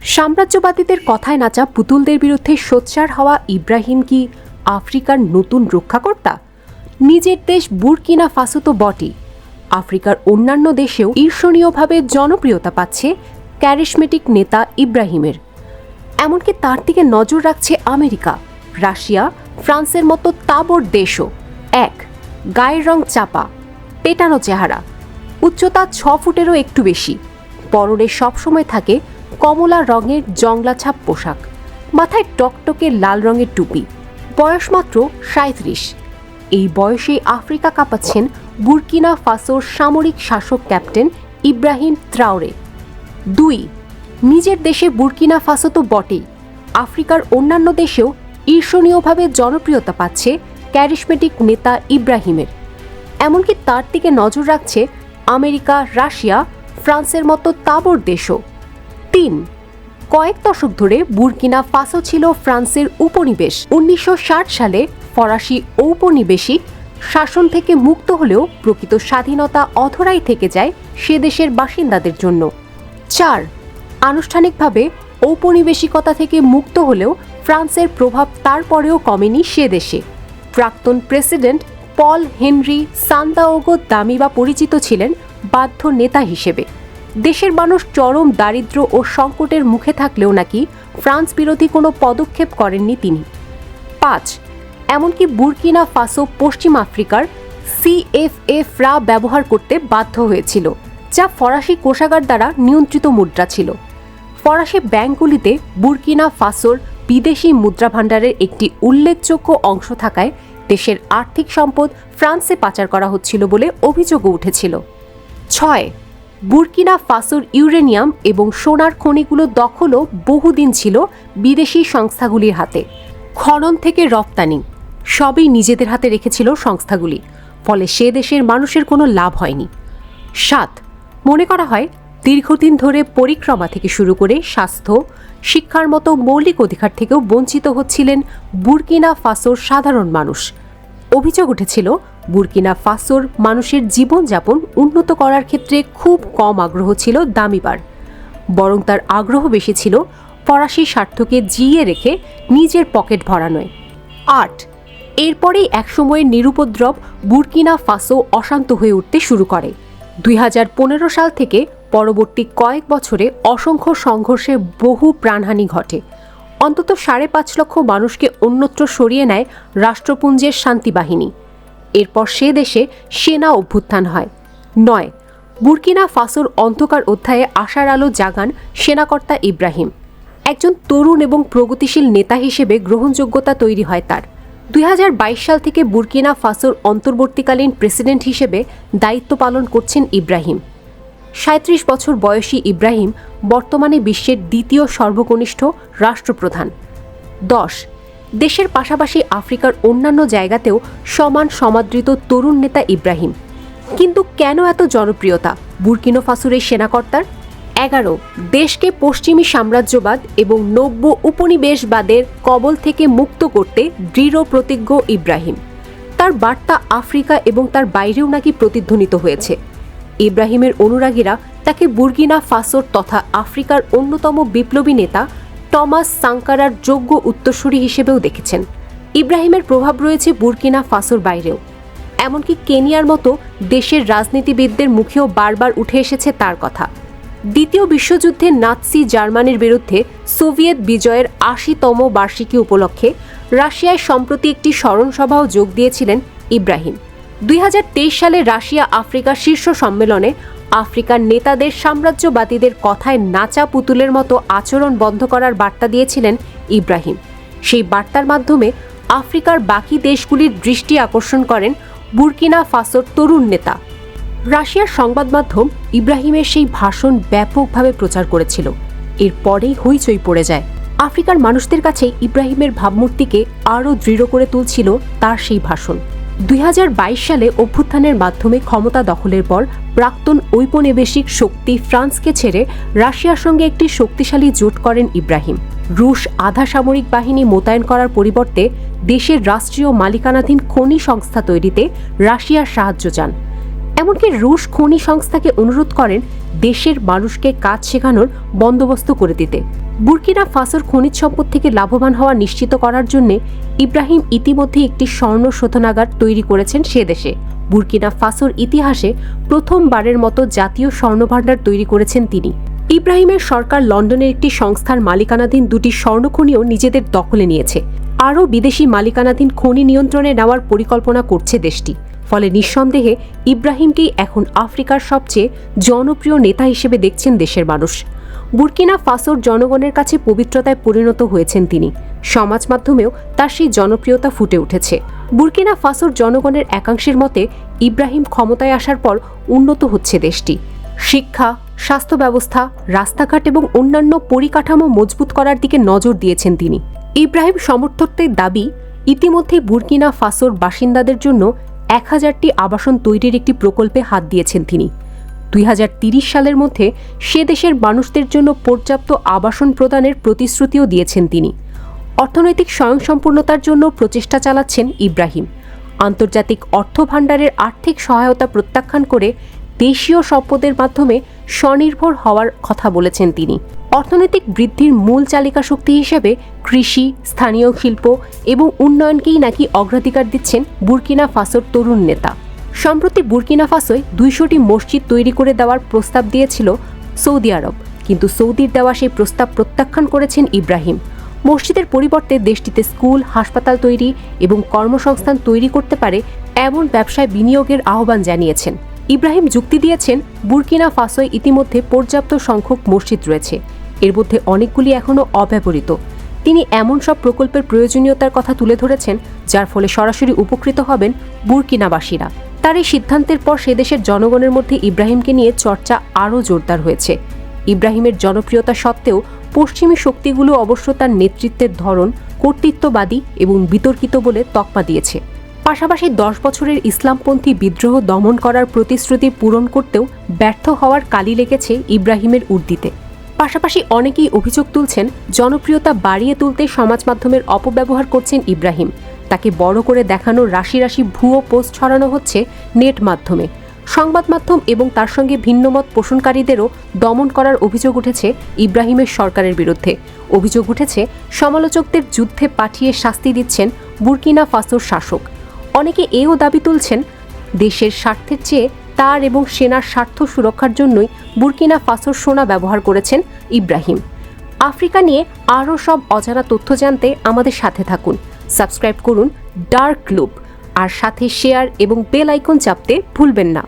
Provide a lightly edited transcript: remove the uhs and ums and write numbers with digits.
সাম্রাজ্যবাদীদের কথায় নাচা পুতুলদের বিরুদ্ধে সোচ্চার হওয়া ইব্রাহিম কি আফ্রিকার নতুন রক্ষাকর্তা? নিজের দেশ বুরকিনা ফাসো তো বটেই, আফ্রিকার অন্যান্য দেশেও ঈর্ষণীয়ভাবে জনপ্রিয়তা পাচ্ছে ক্যারিশমেটিক নেতা ইব্রাহিমের। এমনকি তার দিকে নজর রাখছে আমেরিকা, রাশিয়া, ফ্রান্সের মতো তাবড় দেশও। এক, গায়ের রং চাপা, পেটানো চেহারা, উচ্চতা 6 ফুটেরও একটু বেশি, পরনে সবসময় থাকে কমলা রঙের জংলাছাপ পোশাক, মাথায় টকটকে লাল রঙের টুপি, বয়স মাত্র 37। এই বয়সে আফ্রিকা কাঁপাচ্ছেন বুরকিনা ফাসোর সামরিক শাসক ক্যাপ্টেন ইব্রাহিম ত্রাওরে। 2, নিজের দেশে বুরকিনা ফাসো তো বটেই, আফ্রিকার অন্যান্য দেশেও ঈর্ষণীয়ভাবে জনপ্রিয়তা পাচ্ছে ক্যারিশমেটিক নেতা ইব্রাহিমের। এমনকি তার দিকে নজর রাখছে আমেরিকা, রাশিয়া, ফ্রান্সের মতো তাবড় দেশও। 3, কয়েক দশক ধরে বুরকিনা ফাসো ছিল ফ্রান্সের উপনিবেশ। 1960 সালে ফরাসি ঔপনিবেশিক শাসন থেকে মুক্ত হলেও প্রকৃত স্বাধীনতা অধরাই থেকে যায় সে দেশের বাসিন্দাদের জন্য। 4, আনুষ্ঠানিকভাবে ঔপনিবেশিকতা থেকে মুক্ত হলেও ফ্রান্সের প্রভাব তারপরেও কমেনি সে দেশে। প্রাক্তন প্রেসিডেন্ট পল হেনরি সান্দাওগো দামিবা পরিচিত ছিলেন বাধ্য নেতা হিসেবে। দেশের মানুষ চরম দারিদ্র্য ও সংকটের মুখে থাকলেও নাকি ফ্রান্স বিরোধী কোনো পদক্ষেপ করেননি তিনি। 5, এমনকি বুরকিনা ফাসো পশ্চিম আফ্রিকার CFA ব্যবহার করতে বাধ্য হয়েছিল, যা ফরাসি কোষাগার দ্বারা নিয়ন্ত্রিত মুদ্রা ছিল। ফরাসি ব্যাংকগুলিতে বুরকিনা ফাসোর বিদেশি মুদ্রা ভাণ্ডারের একটি উল্লেখযোগ্য অংশ থাকায় দেশের আর্থিক সম্পদ ফ্রান্সে পাচার করা হচ্ছিল বলে অভিযোগও উঠেছিল। 6, বুরকিনা ফাসোর ইউরেনিয়াম এবং সোনার খনিগুলো দখলও বহুদিন ছিল বিদেশি সংস্থাগুলির হাতে। খনন থেকে রপ্তানি সবই নিজেদের হাতে রেখেছিল সংস্থাগুলি, ফলে সে দেশের মানুষের কোনো লাভ হয়নি। 7, মনে করা হয় দীর্ঘদিন ধরে পরিক্রমা থেকে শুরু করে স্বাস্থ্য, শিক্ষার মতো মৌলিক অধিকার থেকেও বঞ্চিত হচ্ছিলেন বুরকিনা ফাসোর সাধারণ মানুষ। অভিযোগ উঠেছিল বুরকিনা ফাসোর মানুষের জীবনযাপন উন্নত করার ক্ষেত্রে খুব কম আগ্রহ ছিল দামিবার, বরং তার আগ্রহ বেশি ছিল ফরাসি স্বার্থকে জিইয়ে রেখে নিজের পকেট ভরানোয়। 8, এরপরেই একসময়ের নিরুপদ্রব বুরকিনা ফাসো অশান্ত হয়ে উঠতে শুরু করে। 2015 সাল থেকে পরবর্তী কয়েক বছরে অসংখ্য সংঘর্ষে বহু প্রাণহানি ঘটে। অন্তত 5.5 লক্ষ মানুষকে অন্যত্র সরিয়ে নেয় রাষ্ট্রপুঞ্জের শান্তি বাহিনী। এরপর সে দেশে সেনা অভ্যুত্থান হয়। 9, বুরকিনা ফাসোর অন্ধকার অধ্যায়ে আশার আলো জাগান সেনাকর্তা ইব্রাহিম। একজন তরুণ এবং প্রগতিশীল নেতা হিসেবে গ্রহণযোগ্যতা তৈরি হয় তার। 2022 সাল থেকে বুরকিনা ফাসোর অন্তর্বর্তীকালীন প্রেসিডেন্ট হিসেবে দায়িত্ব পালন করছেন ইব্রাহিম। 37 বছর বয়সী ইব্রাহিম বর্তমানে বিশ্বের দ্বিতীয় সর্বকনিষ্ঠ রাষ্ট্রপ্রধান। 10, দেশের পাশাপাশি আফ্রিকার অন্যান্য জায়গাতেও সমান সমাদৃত তরুণ নেতা ইব্রাহিম। কিন্তু কেন এত জনপ্রিয়তা বুরকিনা ফাসোর এই সেনাকর্তার? 11, দেশকে পশ্চিমী সাম্রাজ্যবাদ এবং নব্য উপনিবেশবাদের কবল থেকে মুক্ত করতে দৃঢ় প্রতিজ্ঞ ইব্রাহিম। তার বার্তা আফ্রিকা এবং তার বাইরেও নাকি প্রতিধ্বনিত হয়েছে। ইব্রাহিমের অনুরাগীরা তাকে বুরকিনা ফাসোর তথা আফ্রিকার অন্যতম বিপ্লবী নেতা টমাস সাঙ্কারার যোগ্য উত্তরসূরি হিসেবেও দেখেছেন। ইব্রাহিমের প্রভাব রয়েছে বুরকিনা ফাসোর বাইরেও, এমনকি কেনিয়ার মতো দেশের রাজনীতিবিদদের মুখেও বারবার উঠে এসেছে তার কথা। দ্বিতীয় বিশ্বযুদ্ধে নাৎসি জার্মানির বিরুদ্ধে সোভিয়েত বিজয়ের 80তম বার্ষিকী উপলক্ষে রাশিয়ায় সম্প্রতি একটি স্মরণসভাও যোগ দিয়েছিলেন ইব্রাহিম। 2023 সালে রাশিয়া আফ্রিকা শীর্ষ সম্মেলনে আফ্রিকার নেতাদের সাম্রাজ্যবাদীদের কথায় নাচা পুতুলের মতো আচরণ বন্ধ করার বার্তা দিয়েছিলেন ইব্রাহিম। সেই বার্তার মাধ্যমে আফ্রিকার বাকি দেশগুলির দৃষ্টি আকর্ষণ করেন বুরকিনা ফাসোর তরুণ নেতা। রাশিয়ার সংবাদ মাধ্যম ইব্রাহিমের সেই ভাষণ ব্যাপকভাবে প্রচার করেছিল। এরপরেই হইচই পড়ে যায়। আফ্রিকার মানুষদের কাছে ইব্রাহিমের ভাবমূর্তিকে আরও দৃঢ় করে তুলছিল তার সেই ভাষণ। 2022 সালে অভ্যুত্থানের মাধ্যমে ক্ষমতা দখলের পর প্রাক্তন ঔপনিবেশিক শক্তি ফ্রান্সকে ছেড়ে রাশিয়ার সঙ্গে একটি শক্তিশালী জোট করেন ইব্রাহিম। রুশ আধা সামরিক বাহিনী মোতায়েন করার পরিবর্তে দেশের রাষ্ট্রীয় মালিকানাধীন খনি সংস্থা তৈরিতে রাশিয়ার সাহায্য চান। এমনকি রুশ খনি সংস্থাকে অনুরোধ করেন দেশের মানুষকে কাজ শেখানোর বন্দোবস্ত করে দিতে। বুর্কিনা ফাসোর খনিজ সম্পদ থেকে লাভবান হওয়া নিশ্চিত করার জন্য ইব্রাহিম ইতিমধ্যে একটি স্বর্ণ শোধনাগার তৈরি করেছেন সে দেশে। বুর্কিনা ফাসোর ইতিহাসে প্রথমবারের মতো জাতীয় স্বর্ণভাণ্ডার তৈরি করেছেন তিনি। ইব্রাহিমের সরকার লন্ডনের একটি সংস্থার মালিকানাধীন দুটি স্বর্ণখনিও নিজেদের দখলে নিয়েছে। আরও বিদেশি মালিকানাধীন খনি নিয়ন্ত্রণে নেওয়ার পরিকল্পনা করছে দেশটি। ফলে নিঃসন্দেহে ইব্রাহিমকেই এখন আফ্রিকার সবচেয়ে জনপ্রিয় নেতা হিসেবে দেখছেন দেশের মানুষ। বুর্কিনা ফাসোর জনগণের কাছে পবিত্রতায় পরিণত হয়েছেন তিনি। সমাজ মাধ্যমেও তার সেই জনপ্রিয়তা ফুটে উঠেছে। বুর্কিনা ফাসোর জনগণের একাংশের মতে ইব্রাহিম ক্ষমতায় আসার পর উন্নত হচ্ছে দেশটি। শিক্ষা, স্বাস্থ্য ব্যবস্থা, রাস্তাঘাট এবং অন্যান্য পরিকাঠামো মজবুত করার দিকে নজর দিয়েছেন তিনি। ইব্রাহিম সমর্থকদের দাবি, ইতিমধ্যে বুর্কিনা ফাসোর বাসিন্দাদের জন্য 1000টি আবাসন তৈরির একটি প্রকল্পে হাত দিয়েছেন তিনি। 2030 সালের মধ্যে সে দেশের মানুষদের জন্য পর্যাপ্ত আবাসন প্রদানের প্রতিশ্রুতিও দিয়েছেন তিনি। অর্থনৈতিক স্বয়ংসম্পূর্ণতার জন্য প্রচেষ্টা চালাচ্ছেন ইব্রাহিম। আন্তর্জাতিক অর্থ ভাণ্ডারের আর্থিক সহায়তা প্রত্যাখ্যান করে দেশীয় সম্পদের মাধ্যমে স্বনির্ভর হওয়ার কথা বলেছেন তিনি। অর্থনৈতিক বৃদ্ধির মূল চালিকা শক্তি হিসেবে কৃষি, স্থানীয় শিল্প এবং উন্নয়নকেই নাকি অগ্রাধিকার দিচ্ছেন বুর্কিনা ফাসোর তরুণ নেতা। সম্প্রতি বুর্কিনা ফাসোয় 200টি মসজিদ তৈরি করে দেওয়ার প্রস্তাব দিয়েছিল সৌদি আরব, কিন্তু সৌদির দেওয়া সেই প্রস্তাব প্রত্যাখ্যান করেছেন ইব্রাহিম। মসজিদের পরিবর্তে দেশটিতে স্কুল, হাসপাতাল তৈরি এবং কর্মসংস্থান তৈরি করতে পারে এমন ব্যবসায় বিনিয়োগের আহ্বান জানিয়েছেন। ইব্রাহিম যুক্তি দিয়েছেন, বুর্কিনা ফাসোয় ইতিমধ্যে পর্যাপ্ত সংখ্যক মসজিদ রয়েছে, এর মধ্যে অনেকগুলি এখনও অব্যবহৃত। তিনি এমন সব প্রকল্পের প্রয়োজনীয়তার কথা তুলে ধরেছেন যার ফলে সরাসরি উপকৃত হবেন বুর্কিনাবাসীরা। তার এই সিদ্ধান্তের পর সে দেশের জনগণের মধ্যে ইব্রাহিমকে নিয়ে চর্চা আরও জোরদার হয়েছে। ইব্রাহিমের জনপ্রিয়তা সত্ত্বেও পশ্চিমী শক্তিগুলো অবশ্য তার নেতৃত্বের ধরন কর্তৃত্ববাদী এবং বিতর্কিত বলে তকমা দিয়েছে। পাশাপাশি 10 বছরের ইসলামপন্থী বিদ্রোহ দমন করার প্রতিশ্রুতি পূরণ করতেও ব্যর্থ হওয়ার কালি লেগেছে ইব্রাহিমের উর্দিতে। পাশাপাশি অনেকেই অভিযোগ তুলছেন, জনপ্রিয়তা বাড়িয়ে তুলতে সমাজ মাধ্যমের অপব্যবহার করছেন ইব্রাহিম। তাকে বড় করে দেখানোর রাশি রাশি ভুয়ো পোস্ট ছড়ানো হচ্ছে নেট মাধ্যমে। সংবাদ মাধ্যম এবং তার সঙ্গে ভিন্নমত পোষণকারীদেরও দমন করার অভিযোগ উঠেছে ইব্রাহিমের সরকারের বিরুদ্ধে। অভিযোগ উঠেছে, সমালোচকদের যুদ্ধে পাঠিয়ে শাস্তি দিচ্ছেন বুর্কিনা ফাসোর শাসক। অনেকে এও দাবি তুলছেন, দেশের স্বার্থের চেয়ে তার এবং সেনার স্বার্থ সুরক্ষার জন্যই বুর্কিনা ফাসোর সোনা ব্যবহার করেছেন ইব্রাহিম। আফ্রিকা নিয়ে আরও সব অজানা তথ্য জানতে আমাদের সাথে থাকুন। সাবস্ক্রাইব করুন ডার্ক লুপ, আর সাথে শেয়ার এবং বেল আইকন চাপতে ভুলবেন না।